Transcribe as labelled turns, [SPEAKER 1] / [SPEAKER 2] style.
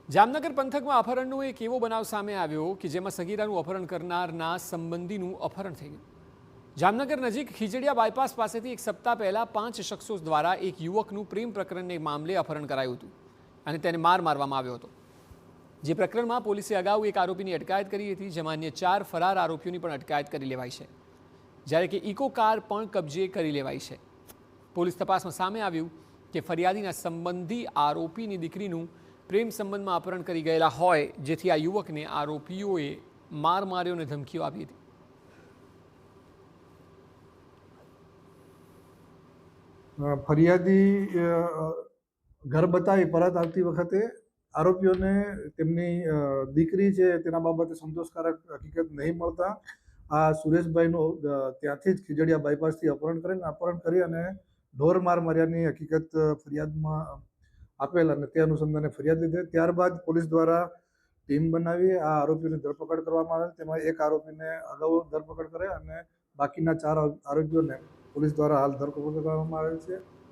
[SPEAKER 1] જામનગર પંથકમાં અપહરણનો એક એવો બનાવ સામે આવ્યો કે જેમાં સગીરાનું અપહરણ કરનારના સંબંધીનું અપહરણ થઈ ગયું। જામનગર નજીક ખીજડીયા બાયપાસ પાસેથી એક સપ્તાહ પહેલા 5 શખ્સો દ્વારા એક યુવકનું પ્રેમ પ્રકરણને મામલે અપહરણ કરાયું હતું અને તેને મારવામાં આવ્યો હતો। જે પ્રકરણમાં પોલીસે અગાઉ એક આરોપીની અટકાયત કરી હતી, જેમાં અન્ય 4 ફરાર આરોપીઓની પણ અટકાયત કરી લેવાઈ છે, જ્યારે કે ઇકો કાર પણ કબજે કરી લેવાઈ છે। પોલીસ તપાસમાં સામે આવ્યું કે ફરિયાદીના સંબંધી આરોપીની દીકરીનું પ્રેમ સંબંધમાં અપહરણ કરી ગયેલા હોય, જેથી આ યુવકને આરોપીઓએ માર માર્યો અને ધમકીઓ આપી હતી।
[SPEAKER 2] ફરિયાદી ઘર બતાવી પરત આવતી વખતે આરોપીઓને તેમની દીકરી છે તેના બાબતે સંતોષકારક હકીકત નહીં મળતા આ સુરેશભાઈનું ત્યાંથી જ ખીજડીયા બાયપાસથી અપહરણ કરી અને ઢોર માર માર્યાની હકીકત ફરિયાદમાં આપેલ અને તે અનુસંધાને ફરિયાદ લીધી। ત્યારબાદ પોલીસ દ્વારા ટીમ બનાવી આ આરોપીઓની ધરપકડ કરવામાં આવેલ। તેમાં એક આરોપીને અગાઉ ધરપકડ કરે અને બાકીના 4 આરોપીઓને પોલીસ દ્વારા હાલ ધરપકડ કરવામાં આવેલ છે।